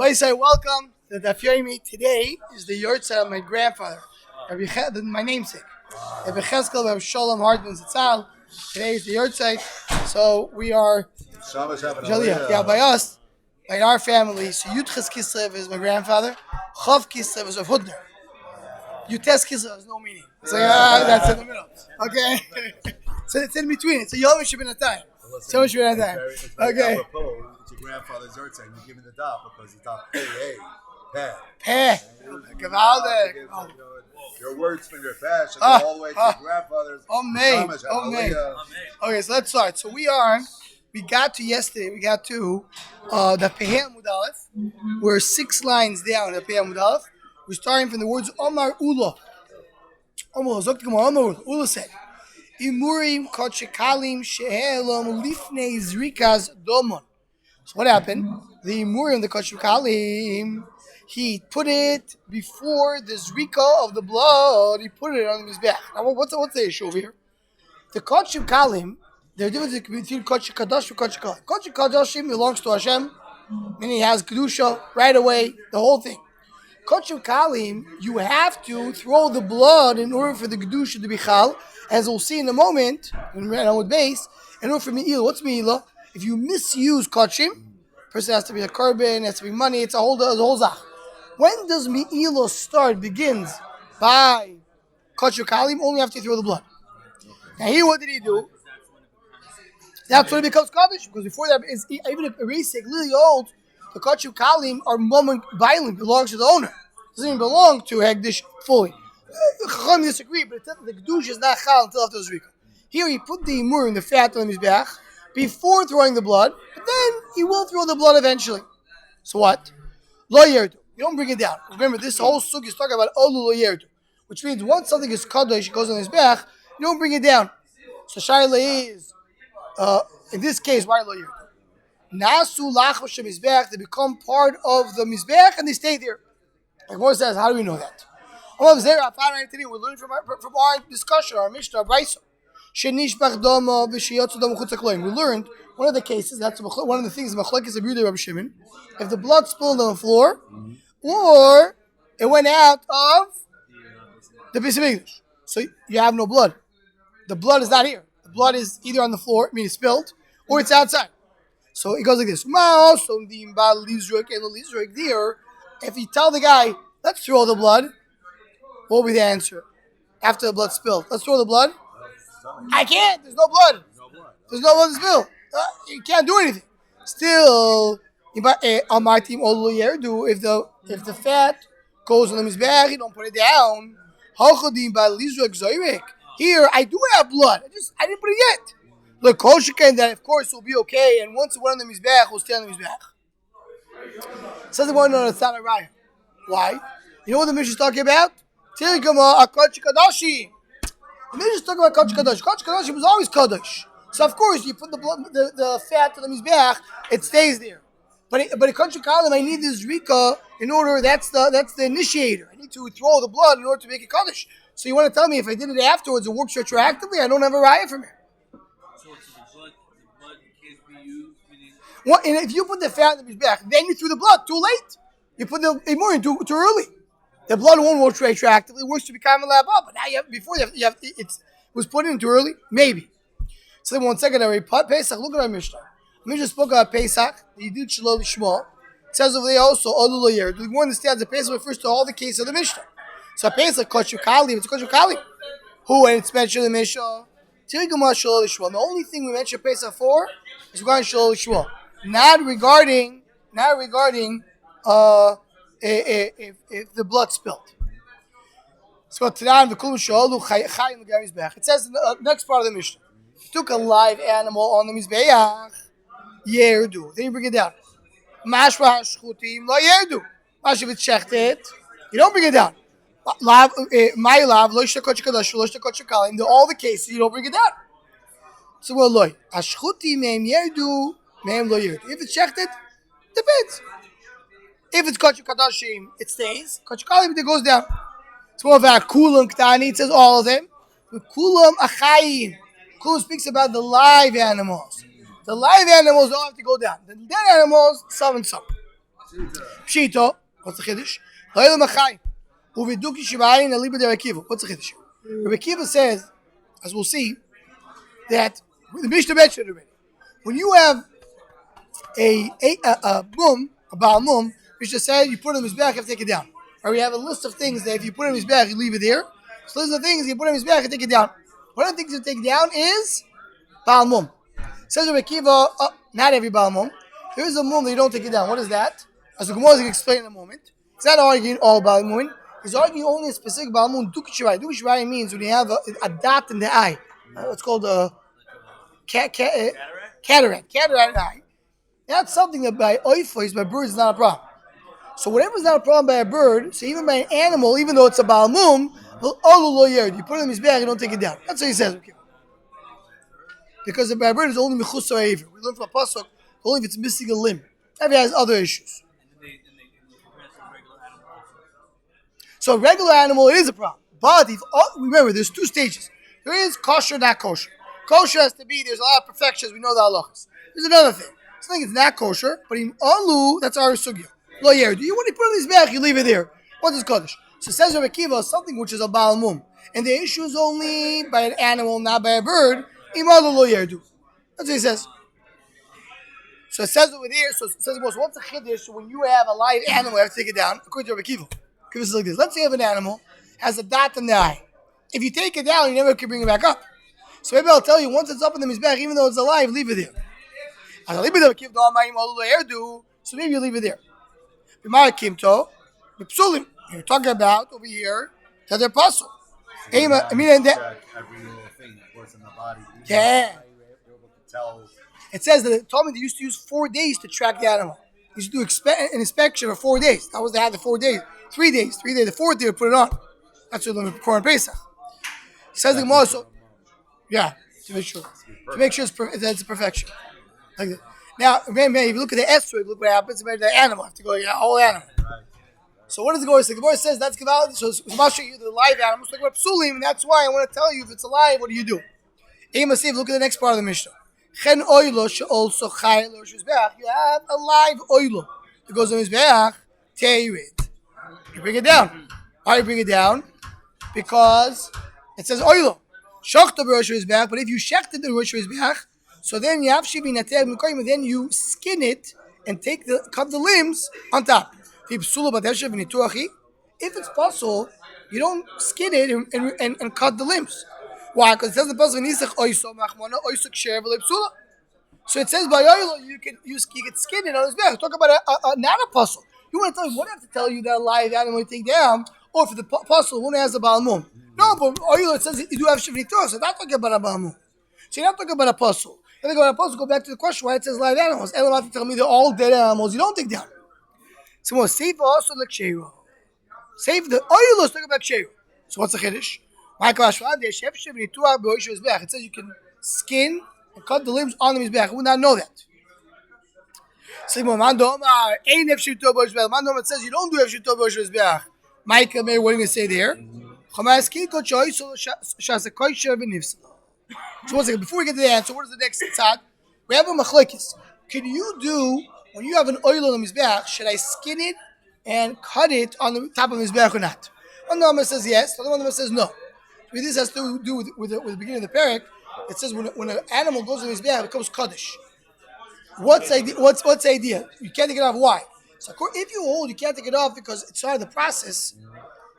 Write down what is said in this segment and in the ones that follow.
I say welcome to the Daf Today is the yahrzeit of my grandfather, my namesake, Yechezkel, Shalom Hartman Zatzal. Today is the yahrzeit, so we are by us, by our family. So Yechezkel is my grandfather, Chav Kislev is of Hudner. Yechezkel has no meaning. So that's in the middle. Okay, so it's in between. It's a Yom Shabbat so much better than that. Okay. It's your grandfather's yahrzeit. You give him the daf because the daf peh. Your words from your fashion all the way to your grandfather's. Okay, so let's start. So we got to yesterday. We got to the Pehel Mudalef. We're 6 lines down. The Pehel Mudalef. We're starting from the words Omar Ula. Ula said. Imurim kochekalim shehelom lifnei zrikas domon. So what happened? The imurim, the kochekalim, he put it before the zrika of the blood. He put it on his back. Now, what's the issue over here? The kochekalim, there's a difference between kochekadash and kochekalim. Kochekadashim belongs to Hashem, meaning he has kedusha right away. The whole thing. Kochekalim, you have to throw the blood in order for the kedusha to be chal. As we'll see in a moment, when we're on with base, in order for Me'ilah, what's Me'ilah? If you misuse Kachim, person has to be a carbon, has to be money, it's a whole zach. When does Me'ilah start? Begins by Kachim Kalim, only after you throw the blood. Now here, what did he do? That's when it becomes Kaddish, because before that, even if Eresek, literally old, the Kachim Kalim are moment violent, belongs to the owner. It doesn't even belong to Hegdish fully. Chacham disagree, but the Kedush is not chal until after the Zrika. Here he put the imur in the fat on his back before throwing the blood, but then he will throw the blood eventually. So what? Lo yerdu. You don't bring it down. Remember, this whole sug is talking about olu lo yerdu, which means once something is kadosh, it goes on his back, you don't bring it down. So shaila is, in this case, why lo yerdu? Nasu lachos mizbeach, they become part of the mizbeach and they stay there. Like Moses says, how do we know that? We're learning from our discussion, our Mishnah, our Brayso. We learned one of the cases, that's one of the things, Machlekes Abiyu Rabbi Shimon, if the blood spilled on the floor, or it went out of the Beis Hamikdash. So you have no blood. The blood is not here. The blood is either on the floor, I mean it's spilled, or it's outside. So it goes like this. There, if you tell the guy, let's throw the blood, what will be the answer? After the blood spilled. Let's throw the blood. I can't. There's no blood. There's no blood to spill. You can't do anything. Still, if the fat goes on the mizbeach, you don't put it down. Here, I do have blood. I didn't put it yet. Look, kosher that of course will be okay, and once it went on the mizbeach, we'll stay on the mizbeach. Says the one on the Tzad Raya. Why? You know what the Mishnah is talking about? Tilgama Akachi Kadashi. The Mishnah is talking about Kachi Kadash. Kachi Kadashi was always Kadash. So of course you put the blood, the fat on the mizbeach, it stays there. But a Kachi Kalim, I need this Rika in order. That's the initiator. I need to throw the blood in order to make it Kadash. So you want to tell me if I did it afterwards, it works retroactively? I don't have a raya from here. So the blood can't be used. Well, and if you put the fat on the mizbeach, then you threw the blood too late. You put the imur too early. The blood won't work retroactively. It works to become a lab up. But now it was put in too early? Maybe. So then 1 second, Pesach, look at our Mishnah. Mishnah spoke about Pesach. He did Shalom Lishma. It says over there also, Olu Lo Yer. We understand that Pesach refers to all the cases of the Mishnah. So Pesach, Kochu Kalim, it's Kochu Kalim. Who, when it's mentioned in the Mishnah? Tiguma Shalom Lishma. The only thing we mention Pesach for is regarding Shalom Lishma. Not regarding if the blood spilled. So it says in the next part of the Mishnah, he took a live animal on the Mizbeach, yerdu. Then you bring it down. Mashva hashchutim lo yerdu. If it's shechted, you don't bring it down. My lav lo yishtakot shekadash lo yishtakot shekalim. In all the cases, you don't bring it down. So well, loy hashchutim mehem yerdu, mehem lo yerdu. If it's shechted, depends. If it's Kochu Kadashim, it stays. Kochu Kalim, it goes down. It's more of a Kulam Ktani, it says all of them. But Kulam Achayim. Kulam speaks about the live animals. The live animals don't have to go down. The dead animals, some and some. Pshito. What's the chiddush? La'ilam achai. Uviduki shivayin aliba de Akiva. What's the chiddush? Rabbi Akiva says, as we'll see, that the Mishnah mentioned already. When you have a Baal Mum, Mishnah said you put it in his back, you have to take it down. Or we have a list of things that if you put it in his back, you leave it there. So those are the things you put in his back and take it down. One of the things you take down is Baal Mum. Says Rabbi Akiva, not every Baal Mum. There is a Mum that you don't take it down. What is that? As the Gemara is going to explain in a moment. He's not arguing all Baal Mum. He's arguing only a specific Baal Mum. Duki Shirai. Duki Shirai means when you have a dot in the eye. It's called a cataract. Cataract in the eye. That's something that by oifos, by birds, is not a problem. So whatever is not a problem by a bird, so even by an animal, even though it's a Baal Mum, you put it in his bag and don't take it down. That's what he says. Okay. Because by a bird is only mechusar aver. We learn from a pasuk only if it's missing a limb. Every has other issues. So a regular animal, it is a problem. But remember, there's two stages. There is kosher, not kosher. Kosher has to be, there's a lot of perfections, we know the halachas. There's another thing. Something is not kosher, but in alu, that's our sugya. Lo yer. Do you want to put it in his back, you leave it there. What is Kaddish? So it says Rabbi Akiva, something which is a Baal Mum. And the issue is only by an animal, not by a bird. Im alu lo yerdu. That's what he says. So it says over there, so it says, what's the chiddush when you have a live animal, you have to take it down? According to Rabbi Akiva. Give us like this. Let's say you have an animal, has a dot in the eye. If you take it down, you never can bring it back up. So maybe I'll tell you, once it's up in the mizbech, even though it's alive, leave it there. So maybe you leave it there. You're talking about over here that they're puzzle. Every little thing that goes in the body. Yeah. Tell. It says that it told me they used to use 4 days to track the animal. They used to do an inspection for 4 days. That was they had the 4 days. 3 days. 3 days. The fourth day, they put it on. That's what the Korban Pesach. Says the Gemara. So, yeah, to make sure. To make sure it's perfection. Like that. Now, if you look at the estuary, look what happens. Maybe the animal have to go, whole animal. So what does the Gemara say? The Gemara says that's Gaval. So it's about you the live animals. Like about psulim, and that's why I want to tell you if it's alive, what do you do? Look at the next part of the Mishnah. Chen oilo also chayil or shizbeach. You have a live oilo that goes on his beach. Tear it. You bring it down. Why you bring it down? Because it says oilo. Shachta b'rosh hizbeach. But if you shechted the rosh hizbeach, so then you have shivi nater mikoyim. Then you skin it and cut the limbs on top. If it's possible, you don't skin it and cut the limbs. Why? Because it says the pasuk nisach oiso machmona oisuk shev lepsula. So it says by oilo you can skin it on his back. Talk about not a puzzle. You want to tell me what I have to tell you that live animal you take down, or if the puzzle one has a Baal Mum. No, but oilo it says you do have shivni torah, so that's talking about a Baal Mum. So you're not talking about a puzzle. You're talking about a puzzle. Go back to the question why it says live animals. Elam have to tell me they're all dead animals. You don't take down. So more save also like sheiro. Save the oilo. Talk about sheiro. So what's the chiddush? It says you can skin and cut the limbs on the mizbeach. I would not know that. It says you don't do efshito b'rosh mizbeach. Michael, what are you going to say there? So 1 second, before we get to the answer, what is the next tzad? We have a machlekes. Can you do, when you have an oil on the mizbeach, should I skin it and cut it on the top of the mizbeach or not? One number says yes, the other one says no. This has to do with the beginning of the parak. It says when an animal goes on his back, it becomes kaddish. What's the idea? You can't take it off. Why? So if you hold, you can't take it off because it started the process.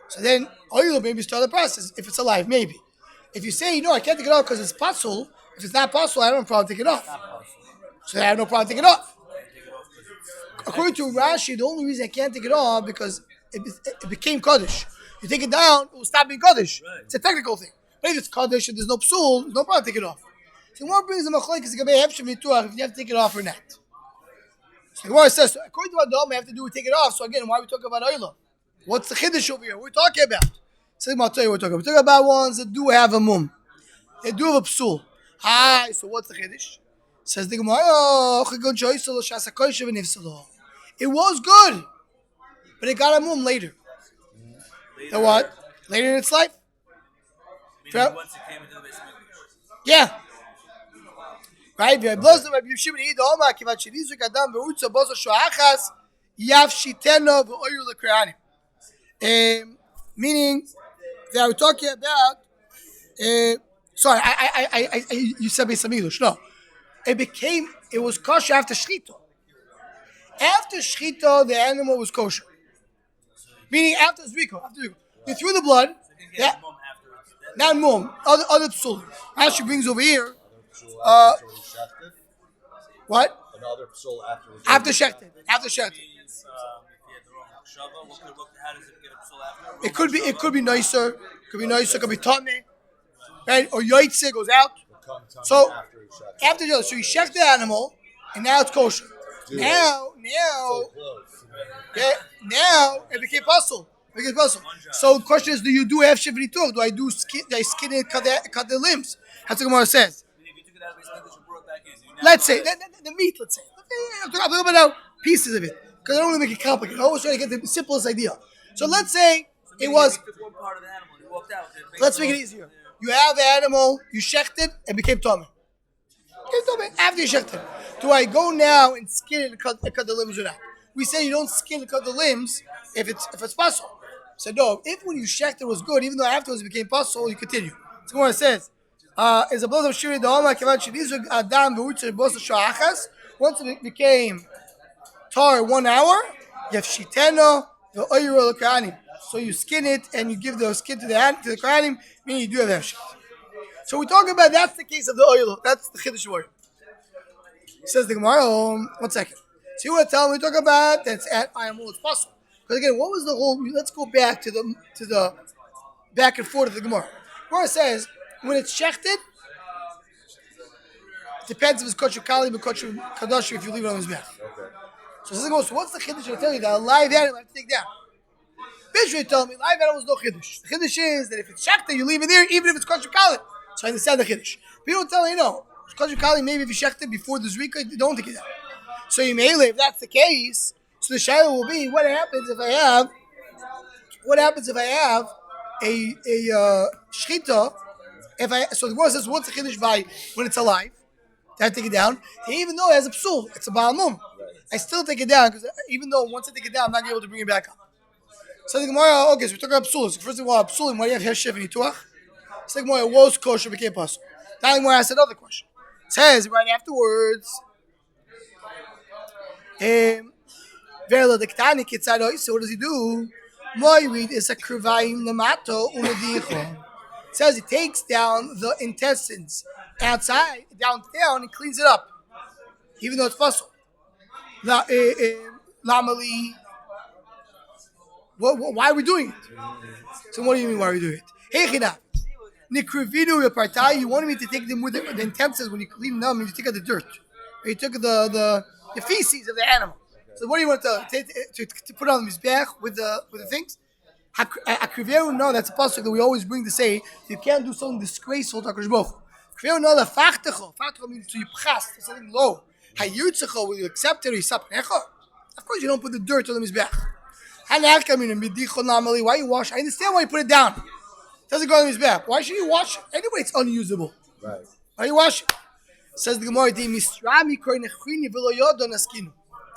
So then oil maybe start the process if it's alive, maybe. If you say I can't take it off because it's possible. If it's not possible, I don't have a problem taking it off. So I have no problem taking it off. According to Rashi, the only reason I can't take it off because it became kaddish. You take it down, it will stop being kaddish. Right. It's a technical thing. But if it's kaddish and there's no psul, there's no problem to take it off. So what brings the machlokes is if you have to take it off or not. So the Gemara says, so according to what the I have to do, we take it off. So again, why are we talking about oila? What's the chiddush over here? What are we talking about? So I'll tell you what we're talking about. We're talking about ones that do have a mum. They do have a psul. Hi, so what's the chiddush? Says the Gemara, it was good, but it got a mum later. The what? Later in its life? Once it came into the basement. Yeah. Right? Yavshiteno v'oyer l'kranim. Meaning that we're talking about. Sorry, you said Beis Hamikdash. No, it was kosher after shchita. After shchita, the animal was kosher. Meaning after zriko, you threw the blood. Yeah, not mum. Other psulim. Now she brings over here. What? Another psul After shechted. After shechted. It could be nicer. Could be nicer. Could be totne. Right? Or yoitze goes out. So after so you shecht the animal, and now it's kosher. Now it became puzzle. So the question is, do you do half shivri too? Do I skin it, cut the limbs? That's what Gemara says. Let's say the meat. Let's say I'm talking about now pieces of it because I don't want to make it complicated. I always try to get the simplest idea. So let's say it was. Let's make it easier. You have the animal, you shecht it, and became tummy. After you shecht it, do I go now and skin it and cut the limbs or not? We say you don't skin and cut the limbs if it's possible. So no, if when you shecht it was good, even though afterwards it became possible, you continue. So what it says. Is a blood of shiri the Homa Kavan Shidizug Adam V'Utzer Bosa Sha'achas. Once it became tar 1 hour, Yefshiteno V'Oyro L'Kohanim. So you skin it and you give the skin to the Kohanim, meaning you do have Hefshit. So we talk about that's the case of the oil. That's the Chiddush word. Says the Gemara. 1 second. So you want to tell me we talk about that's at animal it's possible. Because again, what was the whole? Let's go back to the back and forth of the Gemara. Gemara says. When it's shechted, it depends if it's kosher kali or kosher kadosh if you leave it on his back. Okay. So what's the chiddush I tell you that a live animal I have to take down? Bishri told me live animal is no chiddush. The chiddush is that if it's shechted, you leave it there even if it's kosher kali. So I understand the chiddush. But you don't tell me no. It's kosher kali maybe if you shechted before the zrika, you don't take it down. So you may if that's the case, so the shayla will be what happens if I have a shchita. So the Gemara says, what's the chiddush by when it's alive? I take it down. And even though it has a psul, it's a baal mum. I still take it down because even though once I take it down, I'm not able to bring it back up. So the Gemara, okay, so we're talking about psul. So first of all, psulim, why do you have heshev and ituach? So the Gemara, was kosher became possible. Now the Gemara asked another question. It says right afterwards, Verla the ktani kitzado. So what does he do? Moirid is a krivayim lamato umedicho. It says it takes down the intestines outside, down, and cleans it up, even though it's fossil. Lamali. Why are we doing it? So what do you mean why are we doing it? Hey, China. Nikrivinu repartai. You wanted me to take them with the intestines when you clean them, and you take out the dirt. Or you took the feces of the animal. So what do you want to put on his back with the things? No, that's a pasuk that we always bring to say you can't do something disgraceful to HaKadosh Baruch Hu. No, the fachtecho means to yipchas, something low. Hayutzecho, will you accept it or yisapanecho? Of course, you don't put the dirt on the mizbeach. Why you wash? I understand why you put it down. It doesn't go on the mizbeach. Why should you wash it? Anyway, it's unusable. Right. Why you wash it? Says the Gemara,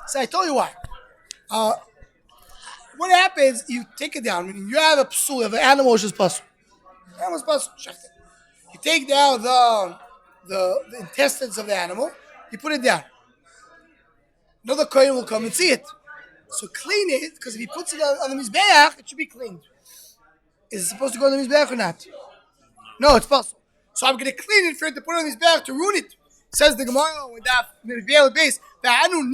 so I told you why. What happens? You take it down. When you have a psul, you have an animal which is pasul. Animal's pasul. You take down the intestines of the animal. You put it down. Another kohen will come and see it. So clean it, because if he puts it on the mizbeach, it should be cleaned. Is it supposed to go on the mizbeach or not? No, it's pasul. So I'm going to clean it for it to put it on the mizbeach to ruin it. Says the Gemara with that base. I'm going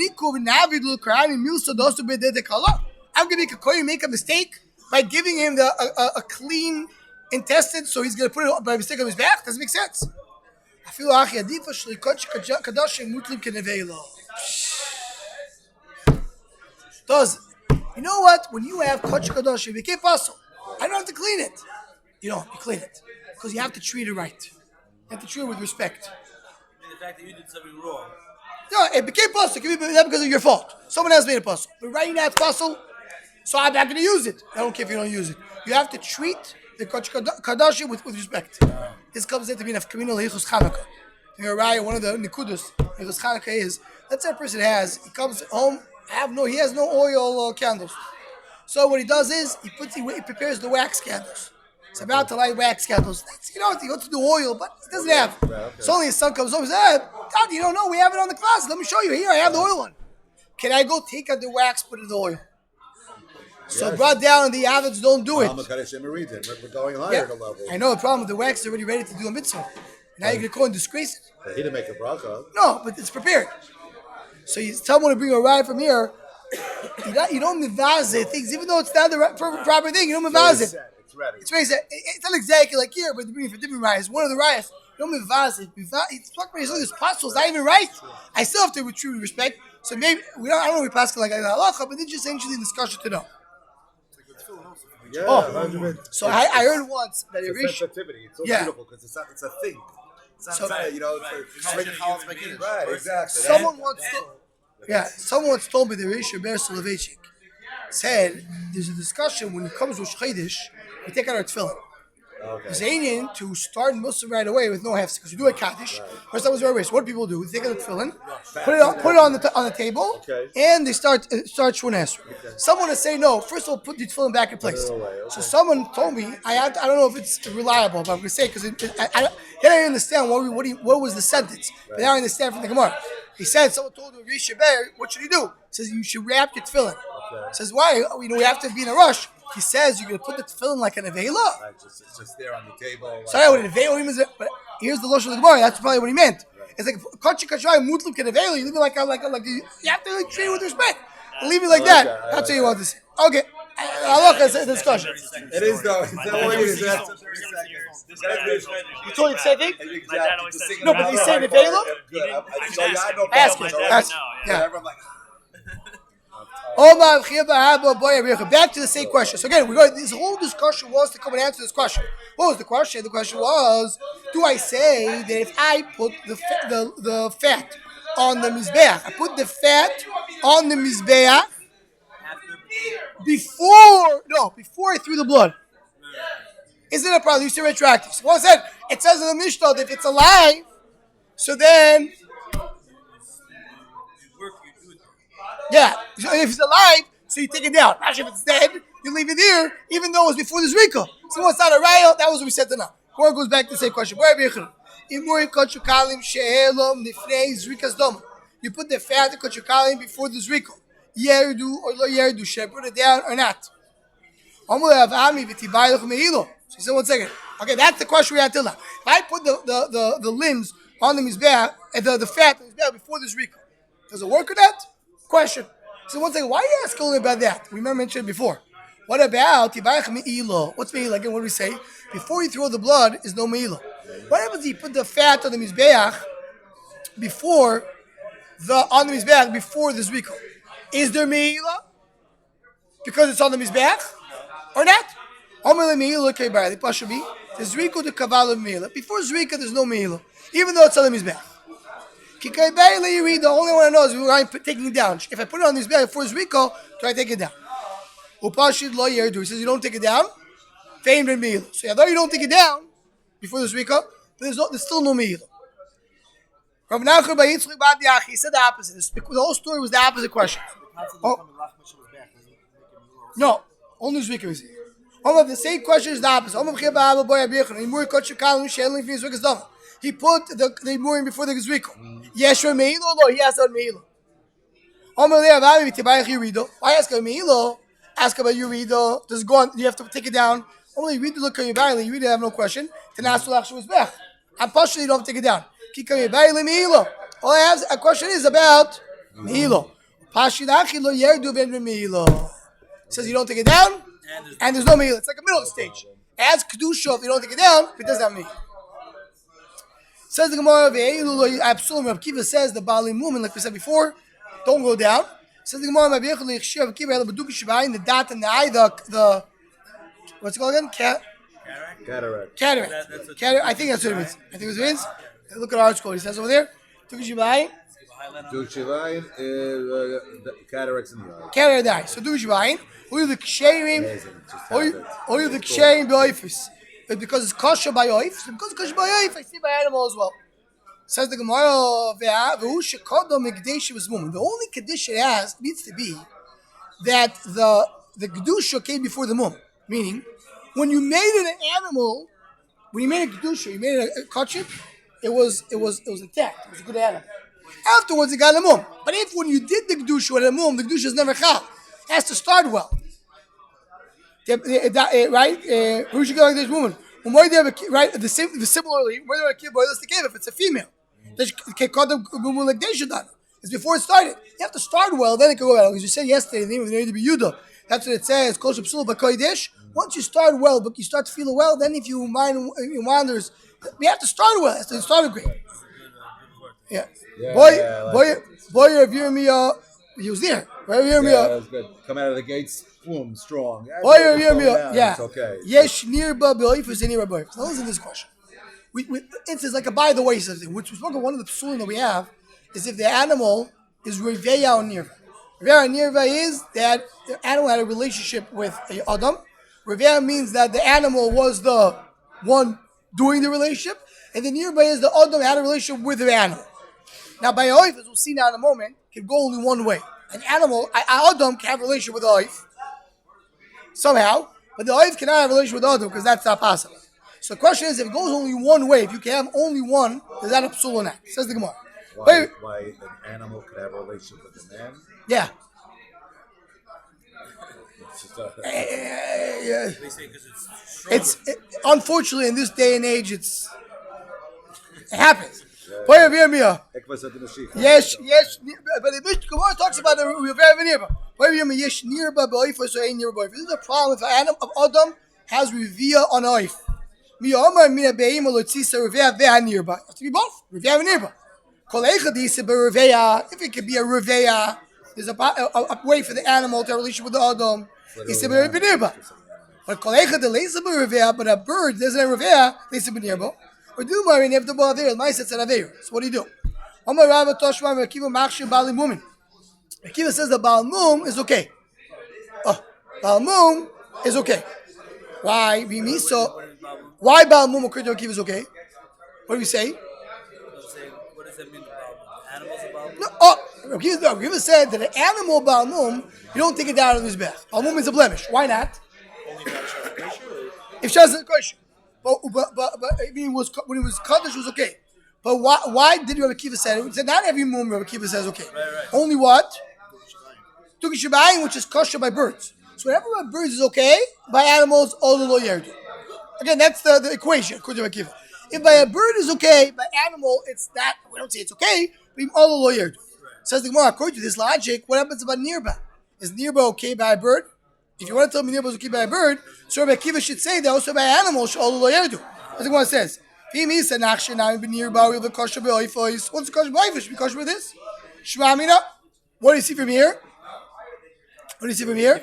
to make a kohen make a mistake by giving him a clean intestine, so he's going to put it by mistake on his back. Doesn't make sense. Does you know what? When you have kodesh kadosh, you became pasul. I don't have to clean it. You don't. You clean it because you have to treat it right. You have to treat it with respect. The fact that you did something wrong. No, it became pasul. It can be that because of your fault. Someone else made it pasul. But right now it's pasul. So I'm not going to use it. I don't care if you don't use it. You have to treat the Kadashi with respect. This comes into being a communal Yechezkel Chanukah. One of the Nikudas Yechezkel Chanukah is, let's say a person he comes home He has no oil candles. So what he does is he prepares the wax candles. He's about to light wax candles. He wants to do oil, but he doesn't have. So only his son comes over and says, God, you don't know, we have it on the closet. Let me show you. Here, I have the oil one. Can I go take out the wax, put it in the oil? So brought down, and the Avids don't do it. We're going higher the level. I know the problem. The wax is already ready to do a mitzvah. Now you're going to go and disgrace it. But he didn't make a bracha. No, but it's prepared. So you tell someone to bring a ride from here. You don't mivaz things, even though it's not the proper thing. You don't mivaz it. It's ready. It's ready. It's not exactly like here, but they're bringing for different rides. One of the rides, you don't mivaz it. It's talking about this possible. It's not even right. I still have to with true respect. So maybe I don't know if we pass like halacha, but it's just interesting discussion to know. Yeah, so I heard once that it's a sensitivity. It's so beautiful because it's a thing. It's not right, exactly. Someone once told me the Rish Ber Soloveitchik said there's a discussion when it comes to Chodesh, we take out our tefillin. There's an Indian to start Muslim right away with no hefsek because you do a kaddish. First time was very What do people do? They take out the tefillin, put it on the table, and they start Shmona Esrei. Someone will say no. First of all, put the tefillin back in place. So someone told me I don't know if it's reliable, but I'm going to say because I didn't understand what was the sentence. But now I understand from the Gemara. He said someone told him Rish Ber, what should he do? He says you should wrap your tefillin. He says why? We have to be in a rush. He says you're going to put the tefillin like an avela. Right, it's just there on the table. Sorry, what an avela means. But here's the lashon of the Gemara. That's probably what he meant. It's like kachi kachai mutlim can avela. You leave it like you have to treat it with respect. Leave it like that. That's what you want to say. Okay. Look, it's a discussion. It is though. You told you the same thing? Exactly. No, but he's saying avela. Ask him. Yeah. Back to the same question. So again, this whole discussion was to come and answer this question. What was the question? The question was, do I say that if I put the fat on the mizbeach, I put the fat on the mizbeach before I threw the blood? Is it a problem? You say retroactive. So one said, it says in the Mishnah that if it's alive, so then so if it's alive, so you take it down. Actually, if it's dead, you leave it here, even though it was before the Zrika. So it's not a raya, that was what we said to now. Or goes back to the same question. You put the fat of kochukalim before the Zrika. Yerdu or lo yerdu, should I put it down or not? So he said, 1 second. Okay, that's the question we had till now. If I put the limbs on the mizbeach, the fat on the mizbeach before the Zrika, does it work with that? Question. So 1 second, why are you asking only about that? We remember mentioned it before. What about me'ilo? What's me'ilo? Again, what do we say? Before you throw the blood is no me'ilo. What happens if you put the fat on the mizbeach before the zrika? Is there me'ilo? Because it's on the mizbeach? Or not? The zrika the kavala me'ilo. Before zrika there's no me'ilo. Even though it's on the mizbeach. The only one I know is who I'm taking it down. If I put it on this bed before it's Rico, do I take it down? He says you don't take it down. Famed in meal. So although you don't take it down before this Rico, there's still no meal. Rav Nachman by Yitzchak Bar Diach, he said the opposite. The whole story was the opposite question. No, only this Rico is here. The same question is the opposite. He put the Murim before the Gizriko. Yeshua Meilo, no, he asked about Meilo. Why ask about Meilo? Ask about Yurido. Does it go on? You have to take it down. Only read the look at your Bailey. You really have no question. Tanasulash was back. And partially you don't have to take it down. Kika Bailey Meilo. All I have a question is about Meilo. Pashidachi lo yerdu ben Meilo. Says you don't take it down, and there's no Meilo. It's like a middle stage. As Kedusha, if you don't take it down, it doesn't have Meilo. Says the Gemara, absolutely. Rav Kiva says the Bali movement, like we said before, don't go down. Says the Gemara, the dot and the eye, the what's it called again? Cataract. I think that's what it means. Look at our article. He says over there, Dukishibayin, cataracts in the eye. Cataract in the eye. So Dukishibayin, or the ksherim, or the ksherim be'oifis. Because it's kosher by oif. Because it's kosher by oif, I see by animal as well. Says the Gemara, the only Kaddish it has needs to be that the Kedusha came before the mum. Meaning, when you made it an animal, when you made a Kedusha, you made it a kachip, it was intact. It was a good animal. Afterwards, it got a mum. But if when you did the Kedusha with a mum, the Kedusha is never chal. It has to start well. Right? Who should go like this woman? Right? Similarly, where they have a kid, boy, that's the kid if it's a female. It's before it started. You have to start well, then it can go well. As you said yesterday, the name of the to be Yudah. That's what it says. Once you start well, but you start to feel well, then if you wanders, you have to start well. It started great. Yeah. Boy, if you're me, he was there. Right? Yeah, that was good. Come out of the gates, boom, strong. Boy, if you're me, yeah. It's okay. Yes, nearby boyfriends and nearby boyfriends. Now listen to this question. It's like a by the way something, which was one of the psulim that we have, is if the animal is reveya or nirva. Reveya or nirva is that the animal had a relationship with a adam. Reveya means that the animal was the one doing the relationship, and the nirva is the adam had a relationship with the animal. Now, by oif, as we'll see now in a moment, can go only one way. An animal, an adam can have a relationship with the oif somehow, but the oif cannot have a relationship with the adam because that's not possible. So the question is, if it goes only one way, if you can have only one, is that a psul or not? Says the Gemara. Why an animal could have a relationship with a man? Yeah. Unfortunately in this day and age, it happens. Yes, but the Gemara talks about the Rivera nearby. This is a problem if an animal of Adam has Rivia on oif. It has to be both. Rivea and nirba. If it could be a rivea, there's a way for the animal to have a relationship with the adam. But but a bird doesn't have rivea. Or do more in the ball there. So what do you do? Akiva says the Baal Mum is okay. Baal Mum is okay. Why? Why Baal Mum according to Akiva is okay? What do we say? What does that mean? Animals about? No. Akiva said that an animal Baal Mum, you don't take it down on his bath. Baal Mum is a blemish. Why not? Only if Shaz is a kosher. But I mean, when it was kaddish, it was okay. But why did Rabbi Akiva say it? He said not every mum Rabbi Akiva says okay. Right. Only what? Tuki Shabayim, which is kosher by birds. So whenever by birds is okay, by animals, all the lo yerdu. Again, that's the equation, according to Rabbi Akiva. If by a bird is okay, by animal, it's not, we don't say it's okay, but all the lo yerdu. Says the Gemara, according to this logic, what happens about nirba? Is nirba okay by a bird? If you want to tell me nirba is okay by a bird, so Rabbi Akiva should say that also by animals, all the lo yerdu. As the Gemara says, what's the kosher b'oifos? Be kosher with this? Shmamina. What do you see from here? You see from here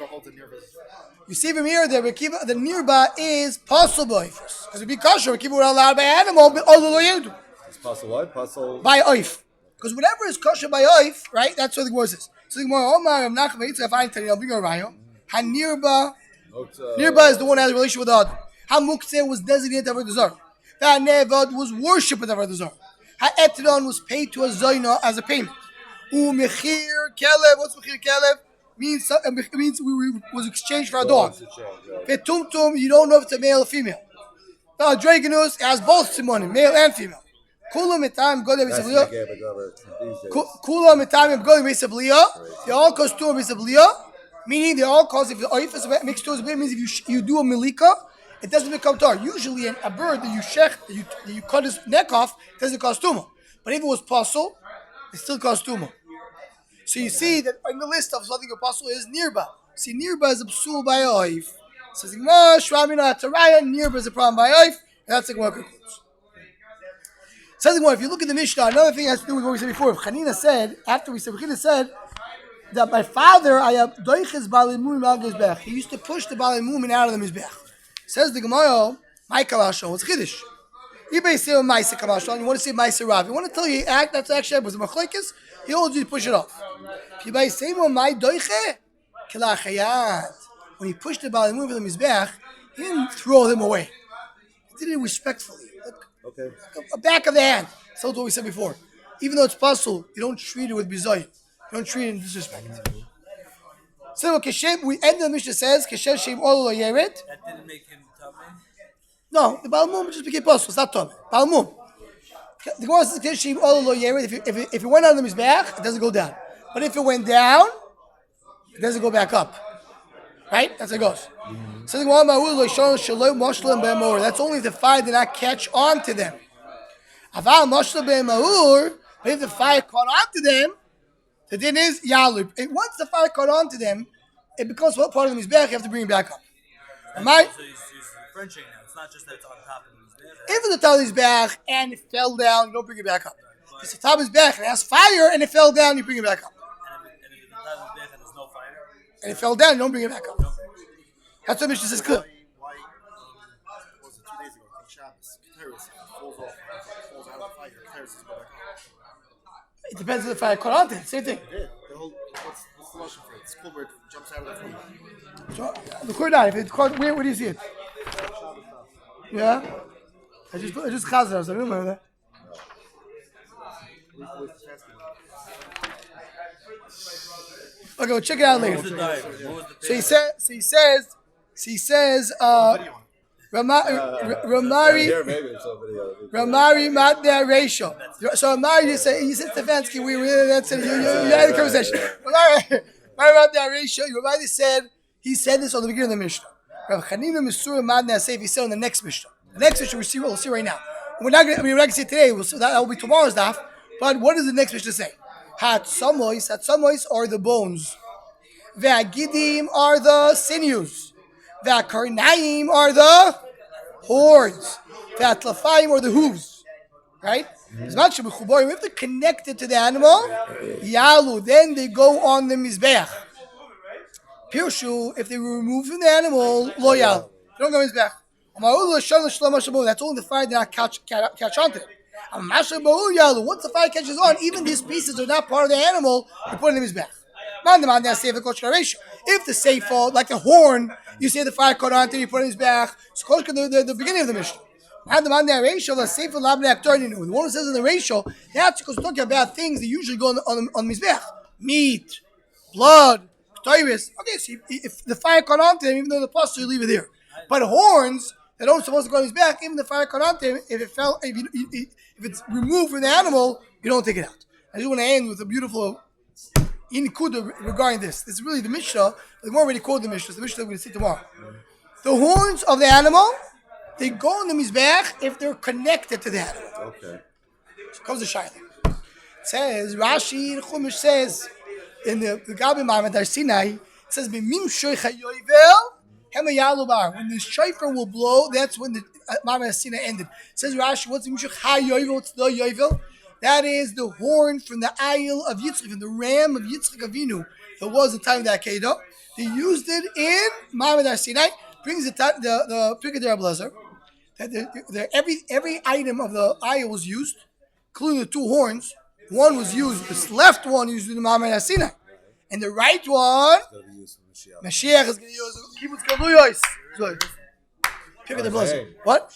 that the nirba is possible b'oifos. Because if be kosher, Akiva would allow by animal, but all the lo yerdu. It's possible what? Possible by oif. Because whatever is kosher by oif, right? That's what the Gemara says. So the Gemara, Omar, Nachman, Yitzchak, I tell you, I'll bring a rayo. Nirba is the one that has a relationship with the other. Hamuktzeh was designated to Avodah Zarah. Nevad was worshipped with Avodah Zarah. Ha'etron was paid to a Zoyna as a payment. Mechir Kelev, what's Mechir Kelev? Means was exchanged for a dog. Petumtum, you don't know if it's a male or female. Now Dragonus has both simonim, male and female. Kula mitam godem misabliya. Kula mitam godem misabliya. They all cause two misabliya, meaning they all cause if the oif is mixed two means if you do a milika, it doesn't become tar. Usually, a bird that you cut his neck off doesn't cause tumor. But if it was pasul, it still caused tumor. So you see that in the list of something apostle is nirba. See, nirba is a psul by oif. Says Shramina Taraya, nirba is a problem by oif, and that's the Gemara concludes. Says the Gemara, if you look at the Mishnah, another thing has to do with what we said before. If Chanina said, after we said, Chanina said that my father, he used to push the Balimumin out of the Mizbech. Says the Gemara, my kalasho, what's chiddush? You may say Maisa kalasho, and you want to say Maisa Rav. You want to tell you act that's actually was a machlekes. He holds you to push it off. You may say my doiche kilachayat. When he pushed the Baal Mum from the Mizbech, he didn't throw them away. He did it respectfully. Okay. A back of the hand. So what we said before. Even though it's possible, you don't treat it with bizoy. You don't treat it in disrespect. So we end the Mishnah says Keshem Shem Ol Lo Yeret. That didn't make him tummy. No, the Balmum just became possible. It's not Tom. Balmum. The Gemara says Keshem Shem Ol Lo Yeret. If it went on the Mizbeach, it doesn't go down. But if it went down, it doesn't go back up. Right? That's how it goes. So the Gemara Ma'ul Lo Shon Shalom Moshlam Be'Mor. That's only if the fire did not catch on to them. Aval Moshlam Be'Mor. But if the fire caught on to them, the din is Yalu. Once the fire caught on to them, it becomes part of the Mizbeach. You have to bring it back up. Am I? So he's Frenching now. It's not just that it's on top of his bed. If it's the top of his back and it fell down, you don't bring it back up. If it's the top of his back and it has fire and it fell down, you bring it back up. And if it's on top of his bed and there's no fire, And it fell down, you don't bring it back up. That's what Mishnah says clear. Why was it 2 days ago? I think Shabbos. Keteris falls off. Falls out of the fire. Keteris is go back up. It depends on the fire caught on to it. Same thing. Yeah. The whole, what's the lotion for it? It's cool where it jumps out of the food. So, the Quran, if it's caught, where do you see it? Yeah? I just chazed it. I don't remember that. Okay, we'll check it out what was later. the diet? What was the He says, Ramari Matna ratio. So Ramari just said, he said Stefanski, that's it. You had the conversation. Ramari Matna ratio. Ramari said, he said this on the beginning of the Mishnah. Rav Chanina Mesura Matna Seif, he said on the next Mishnah. The next Mishnah we'll see right now. We're not going to see it today. We'll see, that will be tomorrow's daf. But what does the next Mishnah say? Hatsamois are the bones. Ve'agidim are the sinews. Ve'akarnaim are the horns. Ve'atlafayim are the hooves. Right? If they're connected to the animal, yalu, then they go on the mizbeach. Pirshu, if they were removed from the animal, lo yalu. They don't go on the mizbeach. That's only the fire did not catch onto it. Once the fire catches on, even these pieces are not part of the animal, you put it in his back. If the seifa, like the horn, you say the fire caught on to it, you put it in his back. So the beginning of the Mishnah. The one who says in the ratio, that's because we're talking about things that usually go on the mizbeach. Meat, blood, toiris. Okay, so if the fire caught on to them, even though the plus, you leave it there. But horns, that don't supposed to go on his back, even the fire caught on to him, if it's removed from the animal, you don't take it out. I just want to end with a beautiful inikuda regarding this. This is really the Mishnah. We've already quoted the Mishnah. It's the Mishnah we're going to see tomorrow. The horns of the animal, they go on the mizbeach if they're connected to the animal. Okay. So comes the shayla. It says, Rashi in Chumash says, in the Gabi Ma'amad Har Sinai, it says, B'mim shoicha yoivel, hema yalubar. When the shofar will blow, that's when the Ma'amad Har Sinai ended. It says Rashi, what's the Mishach ha-yoivel? What's the yoivel? That is the horn from the Ayil of Yitzchak, from the ram of Yitzchak Avinu. That was the time of the Akedah. They used it in Ma'amad Har Sinai. Brings the Pirkei D'Rabbi that every item of the Ayil was used, including the two horns. One was used, this left one used in the Ma'amad Har Sinai. And the right one, Mashiach is going to use Kibbutz Galuyos. Pirkei D'Rabbi. What?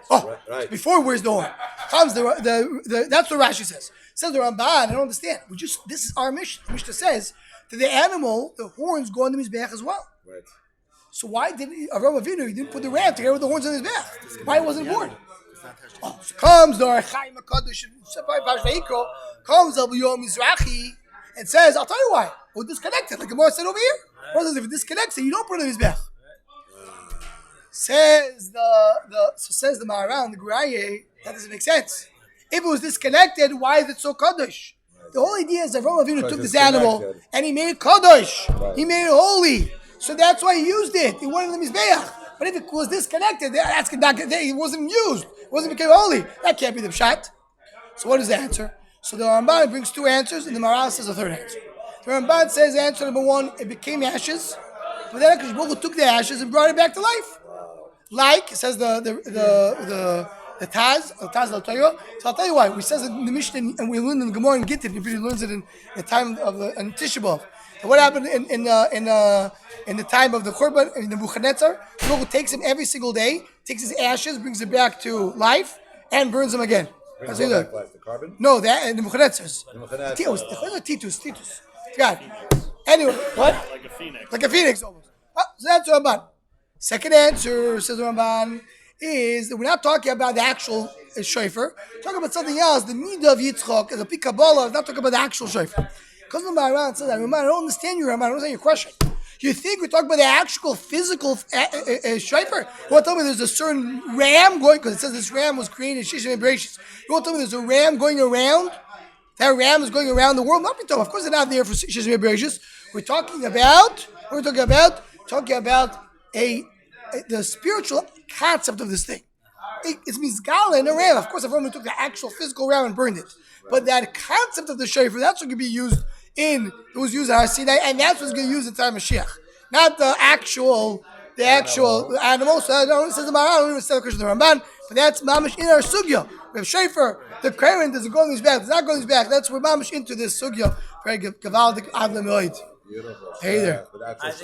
Oh, right. Before where's the horn? Comes the that's what Rashi says. Says the Ramban, I don't understand. This is our Mishnah. The Mishnah says that the animal, the horns go on the mizbeach as well. Right. So why did Avraham Avinu, he didn't put the ram together with the horns on his back? Why wasn't it born? Oh, so comes the Archaim HaKadosh, comes Abu Yom Mizrahi and says, I'll tell you why. We're disconnected, like the Gemara said over here. What says if it disconnects, you don't put it in his back. Says the Maharal, the Guraye, that doesn't make sense. If it was disconnected, why is it so Kadosh? The whole idea is that Avraham Avinu took this animal and he made it Kadosh. Right. He made it holy. So that's why he used it. He wanted the Mizbeach. But if it was disconnected, it wasn't used. It wasn't became holy. That can't be the pshat. So what is the answer? So the Ramban brings two answers and the Maharal says a third answer. The Ramban says answer number one, it became ashes. But then HaKadosh Baruch Hu took the ashes and brought it back to life. Like it says the Taz al Torah. So I'll tell you why. We says it in the Mishnah and we learn in the Gemara and Gittin. If he learns it in the time of the Tisha B'av. So what happened in the time of the Korban in the Nebuchadnezzar? The Lord takes him every single day, takes his ashes, brings it back to life, and burns them again. That's Brings what it. back life? The carbon? No, that and the Mechanetzers. The Mechanetzers. Titus. God. Anyway, what? Like a phoenix. Like a phoenix almost. Oh, so that's Ramban. Second answer, says Ramban, is that we're not talking about the actual shofar. We're talking about something else. The midah of Yitzchak is a Kabbalah. Is not talking about the actual shofar. Because Ramban says that, Ramban, I don't understand you, Ramban. I don't understand your question. You think we're talking about the actual physical shofar? You want to tell me there's a certain ram going, because it says this ram was created in Shishim Bereshis. You want to tell me there's a ram going around? That ram is going around the world. Not talking. Of course, they're not there for Shishim Bereshis. We're talking about. What are we talking about? Talking about the spiritual concept of this thing. It's mizgala in a ram. Of course, if we took the actual physical ram and burned it, but that concept of the shofar, that's what could be used it was used at Har Sinai, and that's what's going to use in time of Mashiach, not the actual animal. So I don't say the Maran, I don't even say the Krishna the Ramban, but that's mamish in our sugya. We have shofar. The current doesn't go on his back. It's not going on his back. That's we're mamish into this sugya. Very gavaldik avlemoid. Beautiful. Hey there. But that's